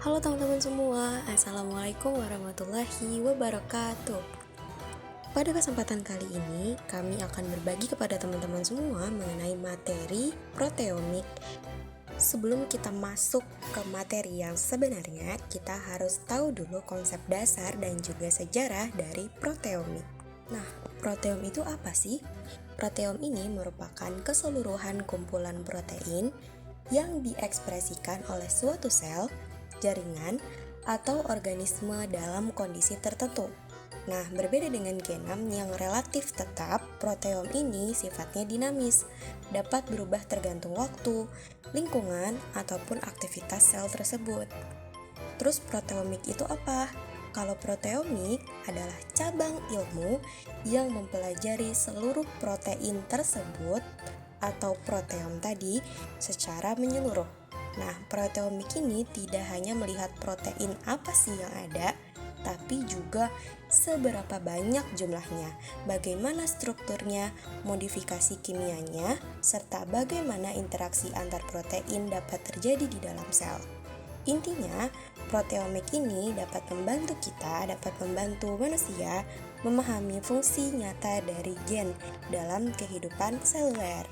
Halo teman-teman semua, Assalamualaikum warahmatullahi wabarakatuh. Pada kesempatan kali ini, kami akan berbagi kepada teman-teman semua mengenai materi proteomik. Sebelum kita masuk ke materi yang sebenarnya, kita harus tahu dulu konsep dasar dan juga sejarah dari proteomik. Nah, proteom itu apa sih? Proteom ini merupakan keseluruhan kumpulan protein yang diekspresikan oleh suatu sel, jaringan, atau organisme dalam kondisi tertentu. Nah, berbeda dengan genom yang relatif tetap, proteom ini sifatnya dinamis, dapat berubah tergantung waktu, lingkungan, ataupun aktivitas sel tersebut. Terus proteomik itu apa? Kalau proteomik adalah cabang ilmu yang mempelajari seluruh protein tersebut atau proteom tadi secara menyeluruh. Nah, proteomik ini tidak hanya melihat protein apa sih yang ada, tapi juga seberapa banyak jumlahnya, bagaimana strukturnya, modifikasi kimianya, serta bagaimana interaksi antar protein dapat terjadi di dalam sel. Intinya, proteomik ini dapat membantu manusia memahami fungsi nyata dari gen dalam kehidupan seluler.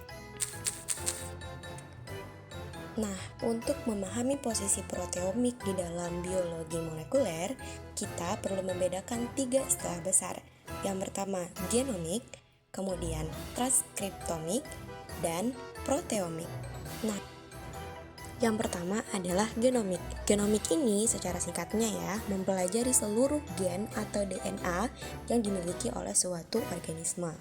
Nah, untuk memahami posisi proteomik di dalam biologi molekuler, kita perlu membedakan 3 istilah besar. Yang pertama, genomik, kemudian transkriptomik, dan proteomik. Nah, yang pertama adalah genomik. Genomik ini secara singkatnya ya, mempelajari seluruh gen atau DNA yang dimiliki oleh suatu organisme.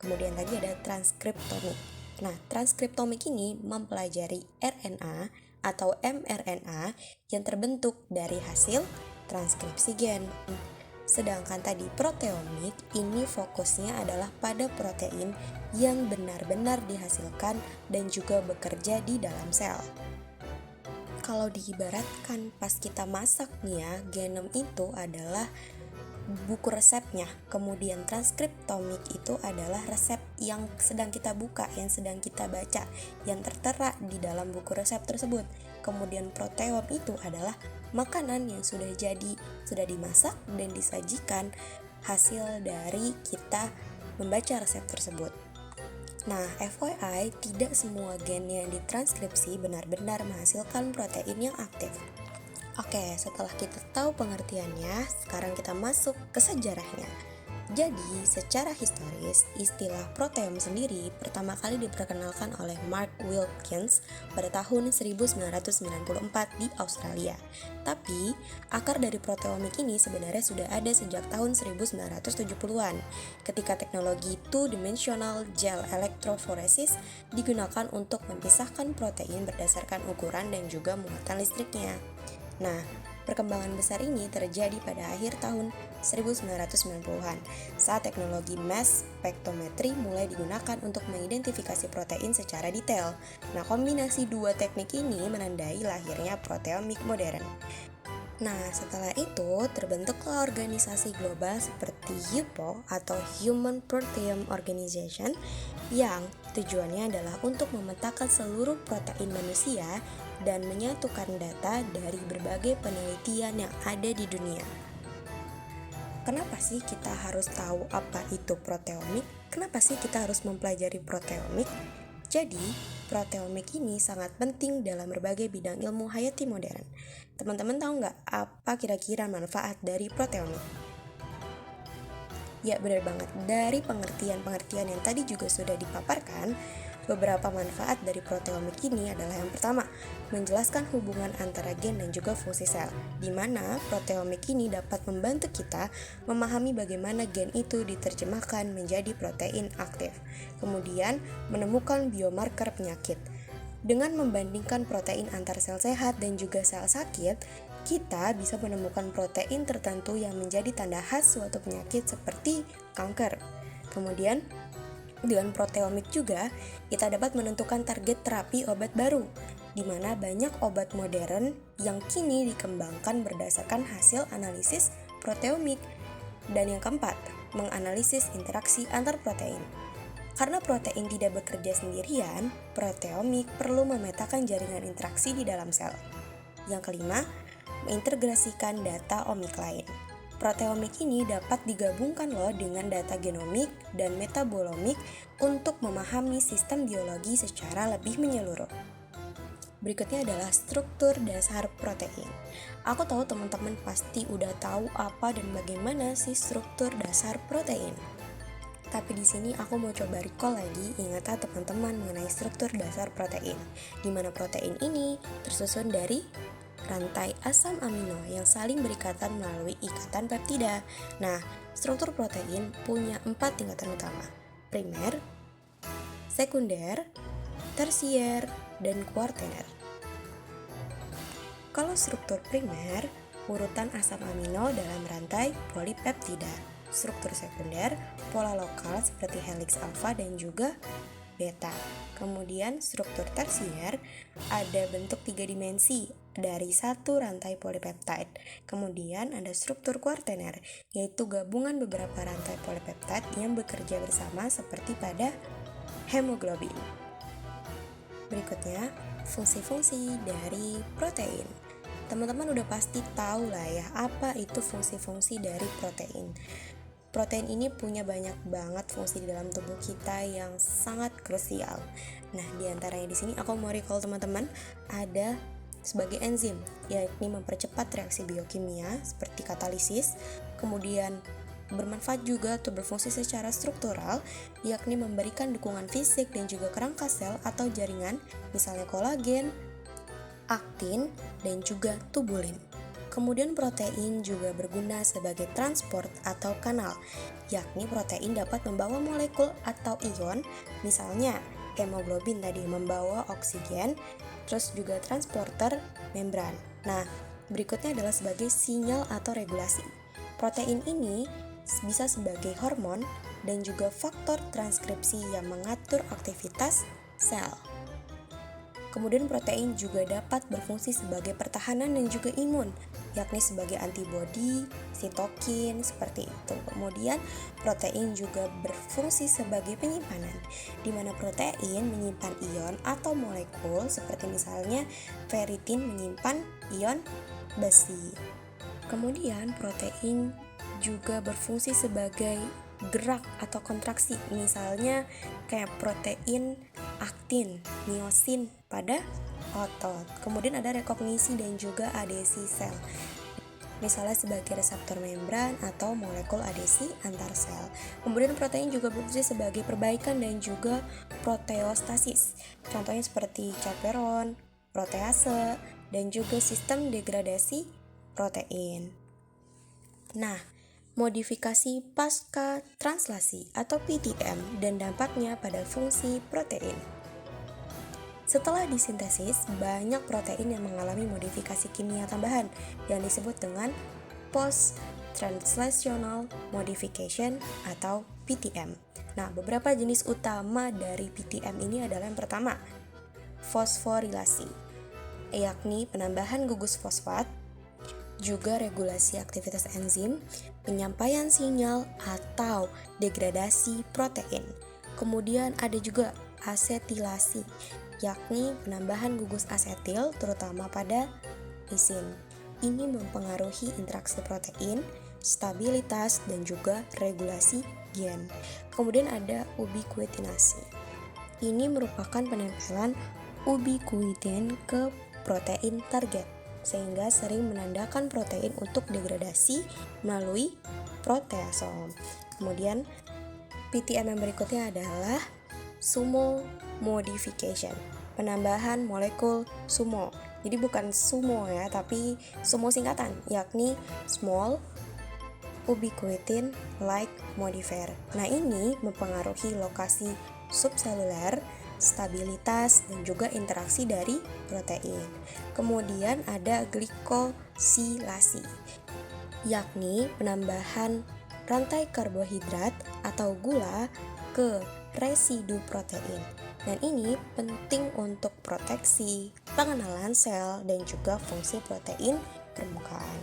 Kemudian tadi ada transkriptomik. Nah, transkriptomik ini mempelajari RNA atau mRNA yang terbentuk dari hasil transkripsi gen. Sedangkan tadi proteomik ini fokusnya adalah pada protein yang benar-benar dihasilkan dan juga bekerja di dalam sel. Kalau diibaratkan pas kita masak nih ya, genom itu adalah buku resepnya, kemudian transkriptomik itu adalah resep yang sedang kita buka, yang sedang kita baca, yang tertera di dalam buku resep tersebut. Kemudian proteom itu adalah makanan yang sudah jadi, sudah dimasak dan disajikan hasil dari kita membaca resep tersebut. Nah, FYI, tidak semua gen yang ditranskripsi benar-benar menghasilkan protein yang aktif. Oke, setelah kita tahu pengertiannya, sekarang kita masuk ke sejarahnya. Jadi, secara historis, istilah proteom sendiri pertama kali diperkenalkan oleh Mark Wilkins pada tahun 1994 di Australia. Tapi, akar dari proteomik ini sebenarnya sudah ada sejak tahun 1970-an, ketika teknologi two-dimensional gel electrophoresis digunakan untuk memisahkan protein berdasarkan ukuran dan juga muatan listriknya. Nah, perkembangan besar ini terjadi pada akhir tahun 1990-an saat teknologi mass spectrometry mulai digunakan untuk mengidentifikasi protein secara detail. Nah, kombinasi dua teknik ini menandai lahirnya proteomik modern. Nah, setelah itu terbentuklah organisasi global seperti HUPO atau Human Proteome Organization yang tujuannya adalah untuk memetakan seluruh protein manusia dan menyatukan data dari berbagai penelitian yang ada di dunia. Kenapa sih kita harus tahu apa itu proteomik? Kenapa sih kita harus mempelajari proteomik? Jadi, proteomik ini sangat penting dalam berbagai bidang ilmu hayati modern. Teman-teman tahu nggak apa kira-kira manfaat dari proteomik? Ya, benar banget. Dari pengertian-pengertian yang tadi juga sudah dipaparkan, beberapa manfaat dari proteomik ini adalah yang pertama, menjelaskan hubungan antara gen dan juga fungsi sel, di mana proteomik ini dapat membantu kita memahami bagaimana gen itu diterjemahkan menjadi protein aktif. Kemudian, menemukan biomarker penyakit. Dengan membandingkan protein antar sel sehat dan juga sel sakit, kita bisa menemukan protein tertentu yang menjadi tanda khas suatu penyakit seperti kanker. Kemudian, dengan proteomik juga, kita dapat menentukan target terapi obat baru, di mana banyak obat modern yang kini dikembangkan berdasarkan hasil analisis proteomik. Dan yang keempat, menganalisis interaksi antar protein. Karena protein tidak bekerja sendirian, proteomik perlu memetakan jaringan interaksi di dalam sel. Yang kelima, mengintegrasikan data omik lain. Proteomik ini dapat digabungkan loh dengan data genomik dan metabolomik untuk memahami sistem biologi secara lebih menyeluruh. Berikutnya adalah struktur dasar protein. Aku tahu teman-teman pasti udah tahu apa dan bagaimana sih struktur dasar protein. Tapi di sini aku mau coba recall lagi ingatan teman-teman mengenai struktur dasar protein, di mana protein ini tersusun dari rantai asam amino yang saling berikatan melalui ikatan peptida. Nah, struktur protein punya 4 tingkatan utama: primer, sekunder, tersier, dan kuartener. Kalau struktur primer, urutan asam amino dalam rantai polipeptida. Struktur sekunder, pola lokal seperti helix alfa dan juga beta. Kemudian struktur tersier ada bentuk 3 dimensi dari satu rantai polipeptide. Kemudian ada struktur kuartener, yaitu gabungan beberapa rantai polipeptide yang bekerja bersama seperti pada hemoglobin. Berikutnya, fungsi-fungsi dari protein. Teman-teman udah pasti tahu lah ya apa itu fungsi-fungsi dari protein. Protein ini punya banyak banget fungsi di dalam tubuh kita yang sangat krusial. Nah, di antaranya di sini aku mau recall teman-teman, ada sebagai enzim, yakni mempercepat reaksi biokimia seperti katalisis, kemudian bermanfaat juga atau berfungsi secara struktural, yakni memberikan dukungan fisik dan juga kerangka sel atau jaringan, misalnya kolagen, aktin, dan juga tubulin. Kemudian protein juga berguna sebagai transport atau kanal, yakni protein dapat membawa molekul atau ion, misalnya hemoglobin tadi membawa oksigen, terus juga transporter membran. Nah, berikutnya adalah sebagai sinyal atau regulasi. Protein ini bisa sebagai hormon dan juga faktor transkripsi yang mengatur aktivitas sel. Kemudian protein juga dapat berfungsi sebagai pertahanan dan juga imun, yakni sebagai antibodi, sitokin, seperti itu. Kemudian protein juga berfungsi sebagai penyimpanan, di mana protein menyimpan ion atau molekul seperti misalnya ferritin menyimpan ion besi. Kemudian protein juga berfungsi sebagai gerak atau kontraksi, misalnya kayak protein aktin, miosin pada otot. Kemudian ada rekognisi dan juga adesi sel, misalnya sebagai reseptor membran atau molekul adesi antar sel. Kemudian protein juga berfungsi sebagai perbaikan dan juga proteostasis, contohnya seperti chaperone, protease, dan juga sistem degradasi protein. Nah, modifikasi pasca translasi atau PTM dan dampaknya pada fungsi protein. Setelah disintesis, banyak protein yang mengalami modifikasi kimia tambahan yang disebut dengan post-translational modification atau PTM. Nah, beberapa jenis utama dari PTM ini adalah yang pertama, fosforilasi, yakni penambahan gugus fosfat, juga regulasi aktivitas enzim, penyampaian sinyal atau degradasi protein. Kemudian ada juga asetilasi, yakni penambahan gugus asetil terutama pada lisin. Ini mempengaruhi interaksi protein, stabilitas, dan juga regulasi gen. Kemudian ada ubiquitinasi. Ini merupakan penempelan ubiquitin ke protein target, sehingga sering menandakan protein untuk degradasi melalui proteasom. Kemudian PTM yang berikutnya adalah sumo modification, penambahan molekul sumo. Jadi bukan sumo ya, tapi sumo singkatan, yakni small ubiquitin like modifier. Nah, ini mempengaruhi lokasi subseluler, stabilitas, dan juga interaksi dari protein. Kemudian ada glikosilasi, yakni penambahan rantai karbohidrat atau gula ke residu protein. Dan ini penting untuk proteksi, pengenalan sel, dan juga fungsi protein permukaan.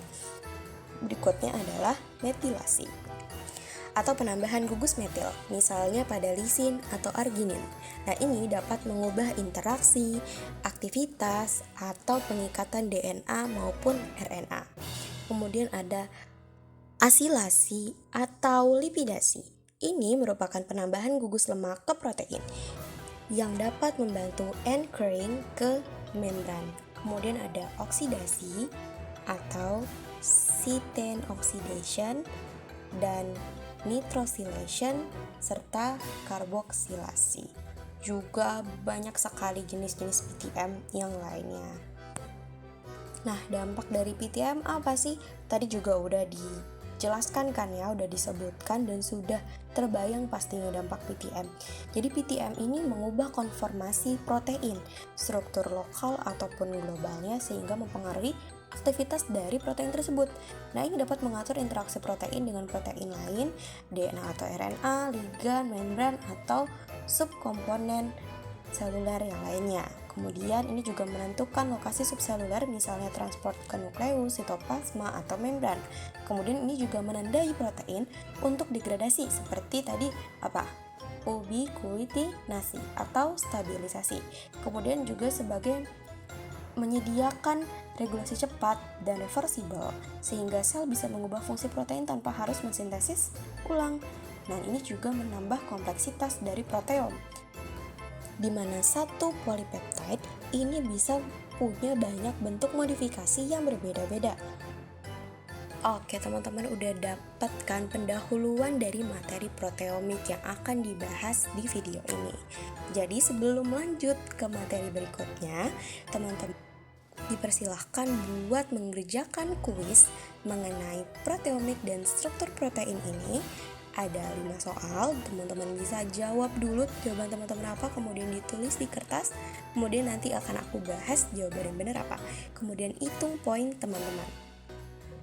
Berikutnya adalah metilasi. atau penambahan gugus metil, misalnya pada lisin atau arginin. Nah, ini dapat mengubah interaksi, aktivitas, atau pengikatan DNA maupun RNA. Kemudian ada asilasi atau lipidasi. Ini merupakan penambahan gugus lemak ke protein yang dapat membantu anchoring ke membran. Kemudian ada oksidasi atau cetane oxidation dan nitrosylation serta karboksilasi. Juga banyak sekali jenis-jenis PTM yang lainnya. Nah, dampak dari PTM apa sih? Tadi juga udah dijelaskan kan ya, udah disebutkan dan sudah terbayang pastinya dampak PTM. Jadi PTM ini mengubah konformasi protein, struktur lokal ataupun globalnya sehingga mempengaruhi aktivitas dari protein tersebut. Nah, ini dapat mengatur interaksi protein dengan protein lain, DNA atau RNA, ligan, membran, atau subkomponen seluler yang lainnya. Kemudian ini juga menentukan lokasi subseluler, misalnya transport ke nukleus, sitoplasma, atau membran. Kemudian ini juga menandai protein untuk degradasi seperti tadi ubiquitinasi atau stabilisasi. Kemudian juga sebagai menyediakan regulasi cepat dan reversible sehingga sel bisa mengubah fungsi protein tanpa harus mensintesis ulang. Nah, ini juga menambah kompleksitas dari proteom, di mana satu polipeptide ini bisa punya banyak bentuk modifikasi yang berbeda-beda. Oke teman-teman, udah dapatkan pendahuluan dari materi proteomik yang akan dibahas di video ini. Jadi sebelum lanjut ke materi berikutnya, teman-teman dipersilahkan buat mengerjakan kuis mengenai proteomik dan struktur protein ini. Ada 5 soal, teman-teman bisa jawab dulu jawaban teman-teman apa, kemudian ditulis di kertas, kemudian nanti akan aku bahas jawaban yang benar apa, kemudian hitung poin teman-teman.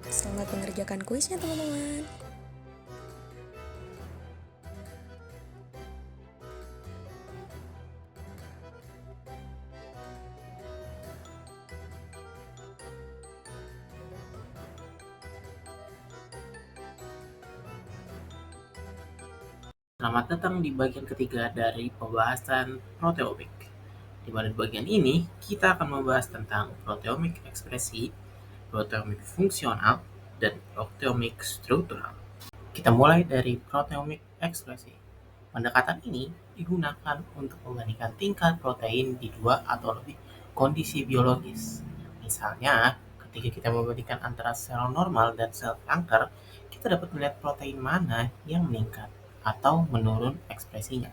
Selamat mengerjakan kuisnya teman-teman. Selamat datang di bagian ketiga dari pembahasan proteomik. Di mana di bagian ini kita akan membahas tentang proteomik ekspresi, proteomik fungsional, dan proteomik struktural. Kita mulai dari proteomik ekspresi. Pendekatan ini digunakan untuk membandingkan tingkat protein di dua atau lebih kondisi biologis. Misalnya, ketika kita membandingkan antara sel normal dan sel kanker, kita dapat melihat protein mana yang meningkat atau menurun ekspresinya.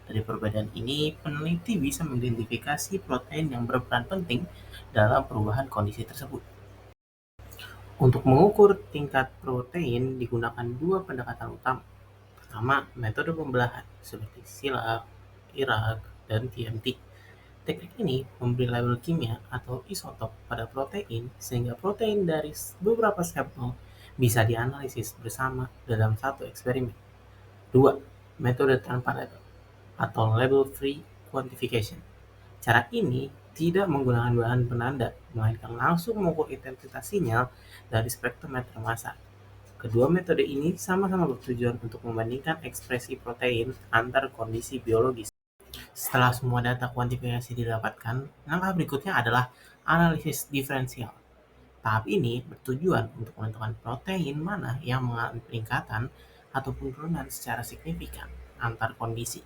Dari perbedaan ini, peneliti bisa mengidentifikasi protein yang berperan penting dalam perubahan kondisi tersebut. Untuk mengukur tingkat protein digunakan dua pendekatan utama. Pertama, metode pembelahan seperti SILAK, IRAK, dan TMT. Teknik ini memberi label kimia atau isotop pada protein sehingga protein dari beberapa sampel bisa dianalisis bersama dalam satu eksperimen. 2. Metode tanpa label atau label-free quantification. Cara ini tidak menggunakan bahan penanda, melainkan langsung mengukur intensitas sinyal dari spektrometer massa. Kedua metode ini sama-sama bertujuan untuk membandingkan ekspresi protein antar kondisi biologis. Setelah semua data kuantifikasi didapatkan, langkah berikutnya adalah analisis diferensial. Tahap ini bertujuan untuk menentukan protein mana yang mengalami peningkatan atau penurunan secara signifikan antar kondisi.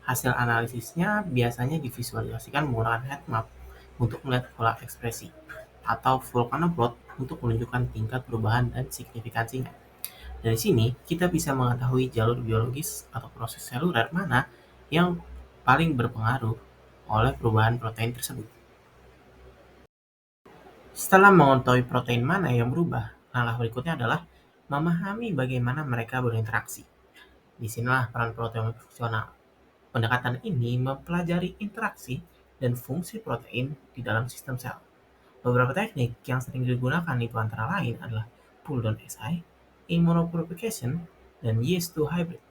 Hasil analisisnya biasanya divisualisasikan menggunakan heat map untuk melihat pola ekspresi, atau Volcano plot untuk menunjukkan tingkat perubahan dan signifikansinya. Dari sini, kita bisa mengetahui jalur biologis atau proses seluler mana yang paling berpengaruh oleh perubahan protein tersebut. Setelah mengetahui protein mana yang berubah, langkah berikutnya adalah memahami bagaimana mereka berinteraksi. Disinilah peran protein fungsional. Pendekatan ini mempelajari interaksi dan fungsi protein di dalam sistem sel. Beberapa teknik yang sering digunakan itu antara lain adalah pull-down SI, immunopurification, dan Yeast-2 hybrid.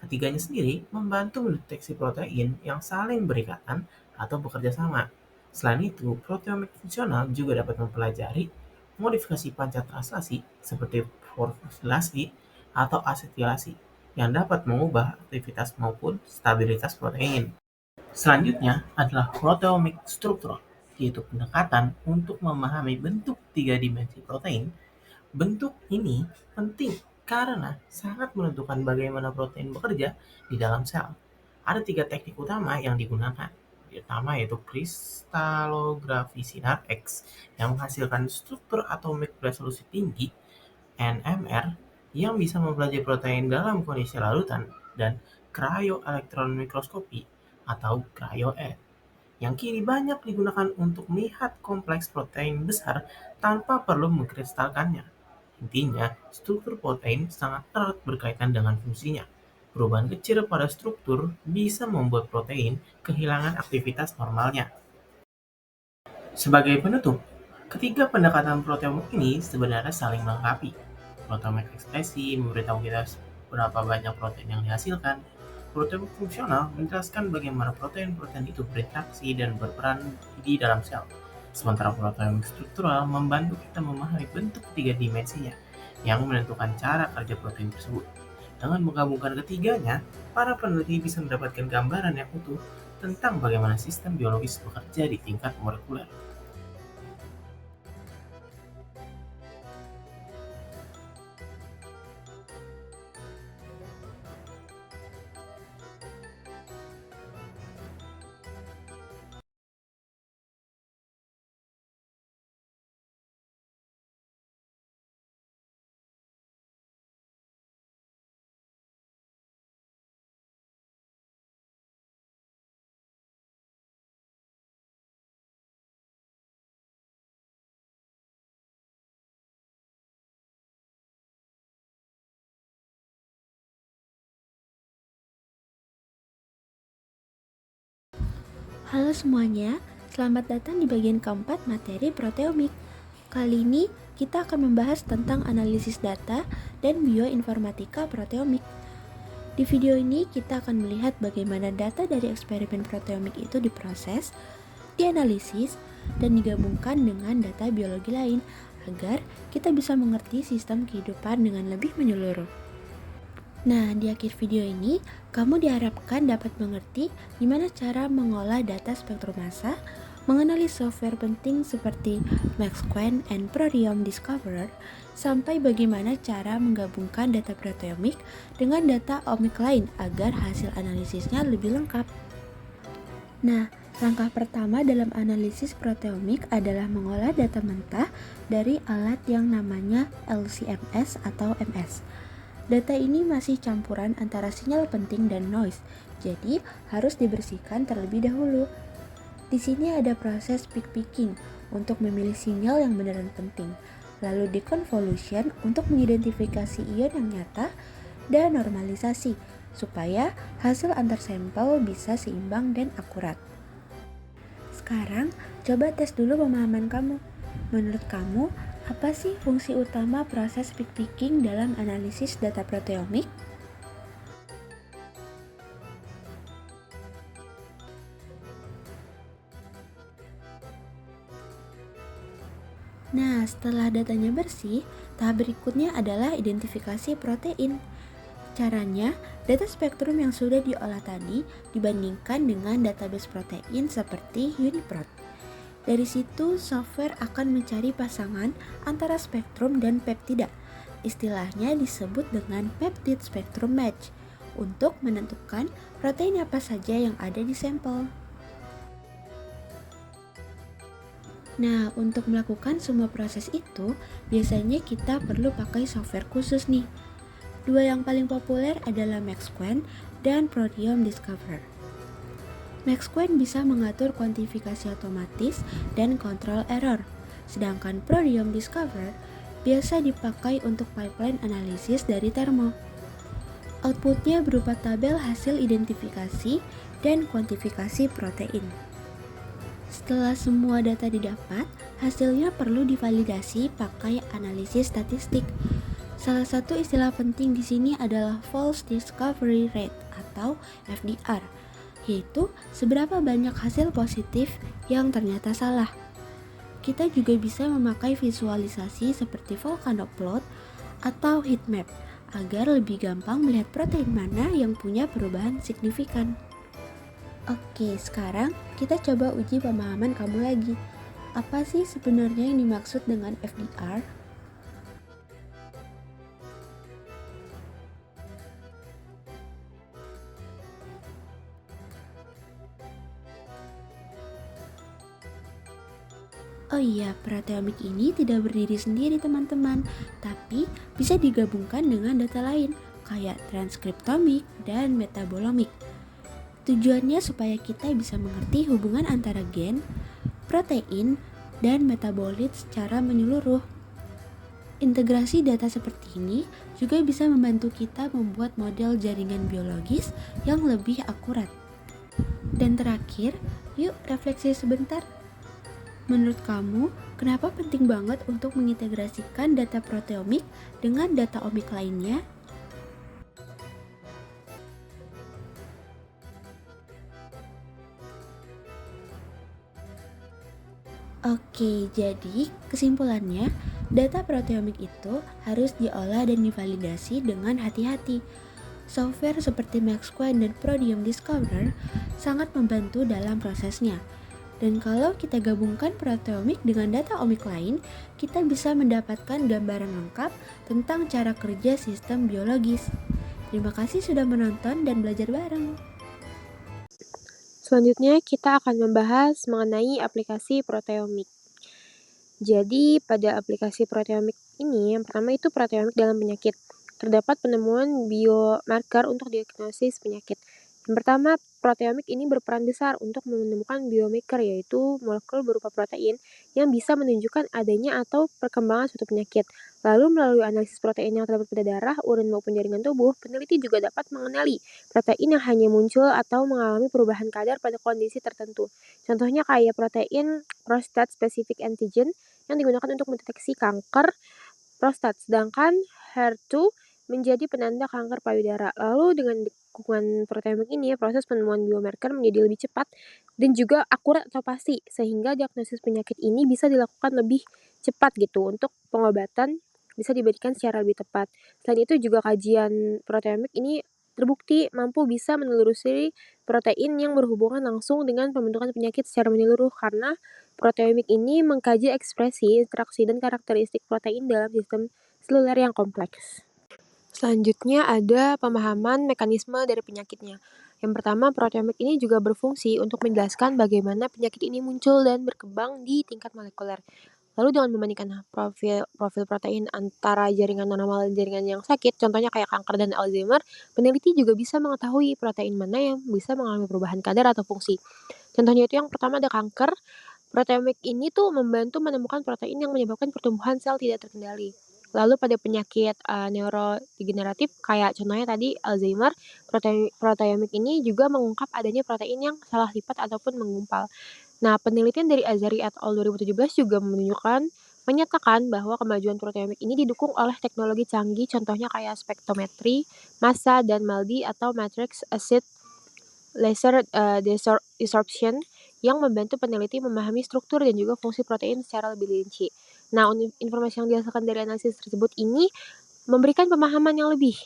Ketiganya sendiri membantu mendeteksi protein yang saling berikatan atau bekerja sama. Selain itu, proteomik fungsional juga dapat mempelajari modifikasi panca translasi seperti fosfilasi atau asetilasi yang dapat mengubah aktivitas maupun stabilitas protein. Selanjutnya adalah proteomik struktural, yaitu pendekatan untuk memahami bentuk tiga dimensi protein. Bentuk ini penting karena sangat menentukan bagaimana protein bekerja di dalam sel. Ada tiga teknik utama yang digunakan. Pertama yaitu kristalografi sinar X yang menghasilkan struktur atomik beresolusi tinggi (NMR) yang bisa mempelajari protein dalam kondisi larutan, dan cryo-elektron mikroskopi atau cryo-EM yang kini banyak digunakan untuk melihat kompleks protein besar tanpa perlu mengkristalkannya. Intinya, struktur protein sangat erat berkaitan dengan fungsinya. Perubahan kecil pada struktur bisa membuat protein kehilangan aktivitas normalnya. Sebagai penutup, ketiga pendekatan proteomik ini sebenarnya saling melengkapi. Proteomik ekspresi memberitahu kita berapa banyak protein yang dihasilkan. Proteomik fungsional menjelaskan bagaimana protein-protein itu berinteraksi dan berperan di dalam sel. Sementara proteomik struktural membantu kita memahami bentuk tiga dimensinya yang menentukan cara kerja protein tersebut. Dengan menggabungkan ketiganya, para peneliti bisa mendapatkan gambaran yang utuh tentang bagaimana sistem biologis bekerja di tingkat molekuler. Halo semuanya, selamat datang di bagian keempat materi proteomik. Kali ini kita akan membahas tentang analisis data dan bioinformatika proteomik. Di video ini kita akan melihat bagaimana data dari eksperimen proteomik itu diproses, dianalisis, dan digabungkan dengan data biologi lain agar kita bisa mengerti sistem kehidupan dengan lebih menyeluruh. Nah, di akhir video ini, kamu diharapkan dapat mengerti gimana cara mengolah data spektrum massa, mengenali software penting seperti MaxQuant and Proteome Discoverer, sampai bagaimana cara menggabungkan data proteomik dengan data omik lain agar hasil analisisnya lebih lengkap. Nah, langkah pertama dalam analisis proteomik adalah mengolah data mentah dari alat yang namanya LC-MS atau MS. Data ini masih campuran antara sinyal penting dan noise, jadi harus dibersihkan terlebih dahulu. Di sini ada proses pick-picking untuk memilih sinyal yang beneran penting, lalu deconvolution untuk mengidentifikasi ion yang nyata, dan normalisasi supaya hasil antar sampel bisa seimbang dan akurat. Sekarang, coba tes dulu pemahaman kamu. Menurut kamu, apa sih fungsi utama proses pick-picking dalam analisis data proteomik? Nah, setelah datanya bersih, tahap berikutnya adalah identifikasi protein. Caranya, data spektrum yang sudah diolah tadi dibandingkan dengan database protein seperti UniProt. Dari situ, software akan mencari pasangan antara spektrum dan peptida. Istilahnya disebut dengan peptide spectrum match untuk menentukan protein apa saja yang ada di sampel. Nah, untuk melakukan semua proses itu, biasanya kita perlu pakai software khusus nih. Dua yang paling populer adalah MaxQuant dan Proteome Discoverer. MaxQuant bisa mengatur kuantifikasi otomatis dan kontrol error, sedangkan Proteome Discoverer biasa dipakai untuk pipeline analisis dari Thermo. Outputnya berupa tabel hasil identifikasi dan kuantifikasi protein. Setelah semua data didapat, hasilnya perlu divalidasi pakai analisis statistik. Salah satu istilah penting di sini adalah False Discovery Rate atau FDR, yaitu seberapa banyak hasil positif yang ternyata salah. Kita juga bisa memakai visualisasi seperti volcano plot atau heat map agar lebih gampang melihat protein mana yang punya perubahan signifikan. Oke, sekarang kita coba uji pemahaman kamu lagi. Apa sih sebenarnya yang dimaksud dengan FDR? Oh iya, proteomik ini tidak berdiri sendiri teman-teman, tapi bisa digabungkan dengan data lain, kayak transkriptomik dan metabolomik. Tujuannya supaya kita bisa mengerti hubungan antara gen, protein, dan metabolit secara menyeluruh. Integrasi data seperti ini juga bisa membantu kita membuat model jaringan biologis yang lebih akurat. Dan terakhir, yuk refleksi sebentar. Menurut kamu, kenapa penting banget untuk mengintegrasikan data proteomik dengan data omik lainnya? Oke, jadi kesimpulannya, data proteomik itu harus diolah dan divalidasi dengan hati-hati. Software seperti MaxQuant dan Proteome Discoverer sangat membantu dalam prosesnya. Dan kalau kita gabungkan proteomik dengan data omik lain, kita bisa mendapatkan gambaran lengkap tentang cara kerja sistem biologis. Terima kasih sudah menonton dan belajar bareng. Selanjutnya kita akan membahas mengenai aplikasi proteomik. Jadi pada aplikasi proteomik ini yang pertama itu proteomik dalam penyakit. Terdapat penemuan biomarker untuk diagnosis penyakit. Yang pertama, proteomik ini berperan besar untuk menemukan biomarker yaitu molekul berupa protein yang bisa menunjukkan adanya atau perkembangan suatu penyakit. Lalu melalui analisis protein yang terdapat pada darah, urin maupun jaringan tubuh, peneliti juga dapat mengenali protein yang hanya muncul atau mengalami perubahan kadar pada kondisi tertentu. Contohnya kayak protein prostate specific antigen yang digunakan untuk mendeteksi kanker prostat, sedangkan HER2 menjadi penanda kanker payudara. Lalu dengan dukungan proteomik ini, proses penemuan biomarker menjadi lebih cepat dan juga akurat atau pasti, sehingga diagnosis penyakit ini bisa dilakukan lebih cepat gitu untuk pengobatan bisa diberikan secara lebih tepat. Selain itu juga kajian proteomik ini terbukti mampu bisa menelusuri protein yang berhubungan langsung dengan pembentukan penyakit secara menyeluruh karena proteomik ini mengkaji ekspresi, interaksi, dan karakteristik protein dalam sistem seluler yang kompleks. Selanjutnya ada pemahaman mekanisme dari penyakitnya. Yang pertama, proteomik ini juga berfungsi untuk menjelaskan bagaimana penyakit ini muncul dan berkembang di tingkat molekuler. Lalu dengan membandingkan profil protein antara jaringan normal dan jaringan yang sakit, contohnya kayak kanker dan Alzheimer, peneliti juga bisa mengetahui protein mana yang bisa mengalami perubahan kadar atau fungsi. Contohnya itu yang pertama ada kanker. Proteomik ini tuh membantu menemukan protein yang menyebabkan pertumbuhan sel tidak terkendali. Lalu pada penyakit neurodegeneratif kayak contohnya tadi Alzheimer, proteomik ini juga mengungkap adanya protein yang salah lipat ataupun menggumpal. Nah, penelitian dari Azari et al. 2017 juga menyatakan bahwa kemajuan proteomik ini didukung oleh teknologi canggih, contohnya kayak spektrometri, massa, dan MALDI atau matrix acid laser desorption yang membantu peneliti memahami struktur dan juga fungsi protein secara lebih rinci. Nah, informasi yang dihasilkan dari analisis tersebut ini memberikan pemahaman yang lebih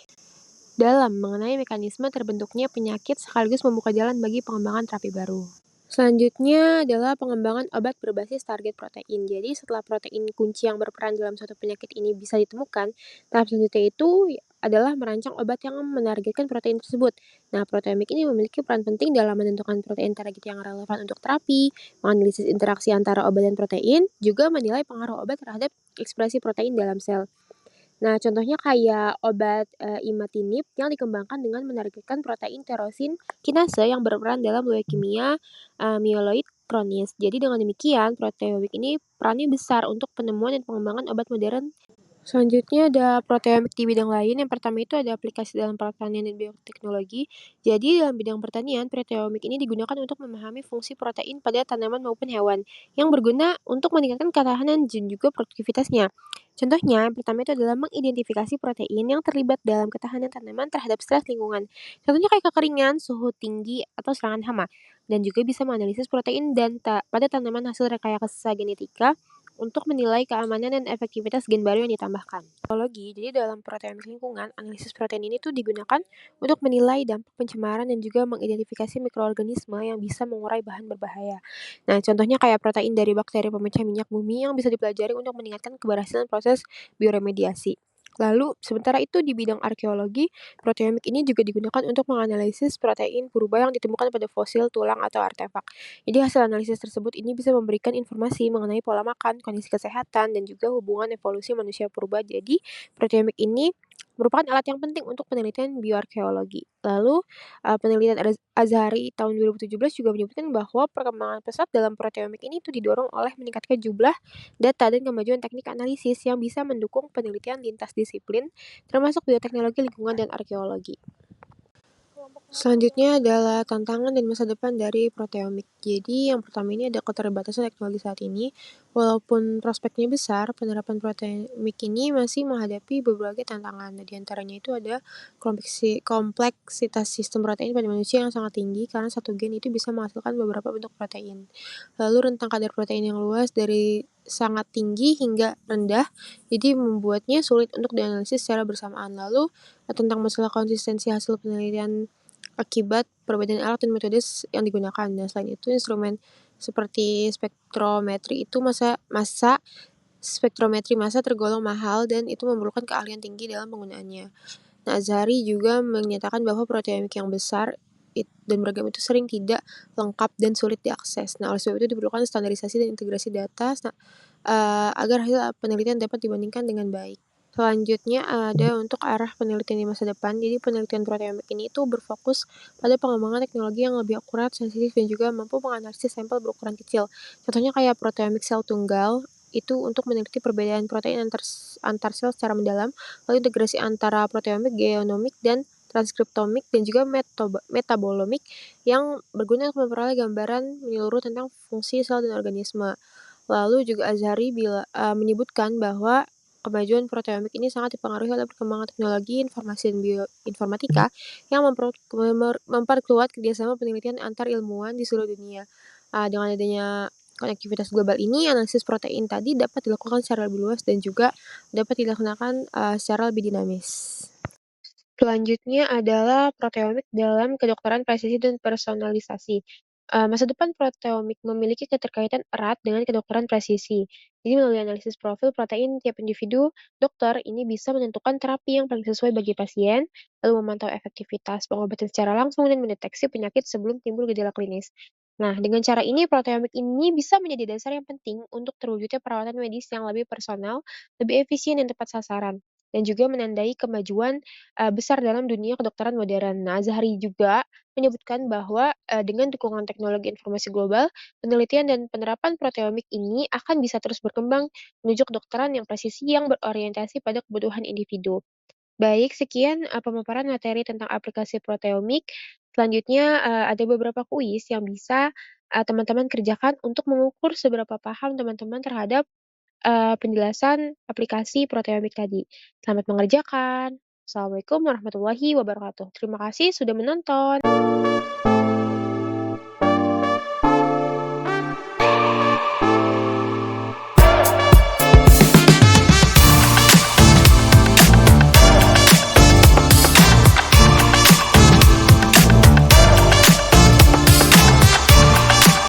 dalam mengenai mekanisme terbentuknya penyakit sekaligus membuka jalan bagi pengembangan terapi baru. Selanjutnya adalah pengembangan obat berbasis target protein. Jadi setelah protein kunci yang berperan dalam suatu penyakit ini bisa ditemukan, tahap selanjutnya itu adalah merancang obat yang menargetkan protein tersebut. Nah, proteomik ini memiliki peran penting dalam menentukan protein target yang relevan untuk terapi, menganalisis interaksi antara obat dan protein, juga menilai pengaruh obat terhadap ekspresi protein dalam sel. Nah, contohnya kayak obat imatinib yang dikembangkan dengan menargetkan protein tyrosin kinase yang berperan dalam leukemia mieloid kronis. Jadi dengan demikian, proteomik ini perannya besar untuk penemuan dan pengembangan obat modern. Selanjutnya ada proteomik di bidang lain. Yang pertama itu ada aplikasi dalam pertanian dan bioteknologi. Jadi dalam bidang pertanian, proteomik ini digunakan untuk memahami fungsi protein pada tanaman maupun hewan yang berguna untuk meningkatkan ketahanan dan juga produktivitasnya. Contohnya, yang pertama itu adalah mengidentifikasi protein yang terlibat dalam ketahanan tanaman terhadap stres lingkungan. Contohnya kayak kekeringan, suhu tinggi, atau serangan hama. Dan juga bisa menganalisis protein pada tanaman hasil rekayasa genetika untuk menilai keamanan dan efektivitas gen baru yang ditambahkan. Biologi, jadi dalam proteomik lingkungan, analisis protein ini tuh digunakan untuk menilai dampak pencemaran dan juga mengidentifikasi mikroorganisme yang bisa mengurai bahan berbahaya. Nah, contohnya kayak protein dari bakteri pemecah minyak bumi yang bisa dipelajari untuk meningkatkan keberhasilan proses bioremediasi. Lalu, sementara itu di bidang arkeologi, proteomik ini juga digunakan untuk menganalisis protein purba yang ditemukan pada fosil, tulang, atau artefak. Jadi hasil analisis tersebut ini bisa memberikan informasi mengenai pola makan, kondisi kesehatan, dan juga hubungan evolusi manusia purba. Jadi, proteomik ini merupakan alat yang penting untuk penelitian bioarkeologi. Lalu, penelitian Azhari tahun 2017 juga menyebutkan bahwa perkembangan pesat dalam proteomik ini tuh didorong oleh meningkatnya jumlah data dan kemajuan teknik analisis yang bisa mendukung penelitian lintas disiplin, termasuk bioteknologi lingkungan dan arkeologi. Selanjutnya adalah tantangan dan masa depan dari proteomik. Jadi yang pertama ini ada keterbatasan teknologi saat ini. Walaupun prospeknya besar, penerapan proteomik ini masih menghadapi berbagai tantangan. Nah, di antaranya itu ada kompleksitas sistem protein pada manusia yang sangat tinggi karena satu gen itu bisa menghasilkan beberapa bentuk protein. Lalu rentang kadar protein yang luas dari sangat tinggi hingga rendah, jadi membuatnya sulit untuk dianalisis secara bersamaan. Lalu tentang masalah konsistensi hasil penelitian akibat perbedaan alat dan metode yang digunakan. Dan selain itu, instrumen seperti spektrometri itu masa spektrometri massa tergolong mahal dan itu memerlukan keahlian tinggi dalam penggunaannya. Nah, Azhari juga menyatakan bahwa proteomik yang besar dan beragam itu sering tidak lengkap dan sulit diakses. Nah, oleh sebab itu diperlukan standarisasi dan integrasi data agar hasil penelitian dapat dibandingkan dengan baik. Selanjutnya ada untuk arah penelitian di masa depan. Jadi penelitian proteomik ini itu berfokus pada pengembangan teknologi yang lebih akurat, sensitif, dan juga mampu menganalisis sampel berukuran kecil. Contohnya kayak proteomik sel tunggal itu untuk meneliti perbedaan protein antar sel secara mendalam, lalu integrasi antara proteomik, genomik, dan transkriptomik, dan juga metabolomik yang berguna untuk memperoleh gambaran menyeluruh tentang fungsi sel dan organisme. Lalu juga Azhari menyebutkan bahwa kemajuan proteomik ini sangat dipengaruhi oleh perkembangan teknologi informasi dan bioinformatika yang memperkuat kerjasama penelitian antar ilmuwan di seluruh dunia. Dengan adanya konektivitas global ini, analisis protein tadi dapat dilakukan secara lebih luas dan juga dapat dilaksanakan secara lebih dinamis. Selanjutnya adalah proteomik dalam kedokteran presisi dan personalisasi. Masa depan proteomik memiliki keterkaitan erat dengan kedokteran presisi. Jadi melalui analisis profil protein tiap individu, dokter ini bisa menentukan terapi yang paling sesuai bagi pasien, lalu memantau efektivitas pengobatan secara langsung dan mendeteksi penyakit sebelum timbul gejala klinis. Nah, dengan cara ini proteomik ini bisa menjadi dasar yang penting untuk terwujudnya perawatan medis yang lebih personal, lebih efisien dan tepat sasaran, dan juga menandai kemajuan besar dalam dunia kedokteran modern. Nah, Azhari juga menyebutkan bahwa dengan dukungan teknologi informasi global, penelitian dan penerapan proteomik ini akan bisa terus berkembang menuju kedokteran yang presisi yang berorientasi pada kebutuhan individu. Baik, sekian pemaparan materi tentang aplikasi proteomik. Selanjutnya ada beberapa kuis yang bisa teman-teman kerjakan untuk mengukur seberapa paham teman-teman terhadap penjelasan aplikasi proteomik tadi. Selamat mengerjakan. Assalamualaikum warahmatullahi wabarakatuh. Terima kasih sudah menonton.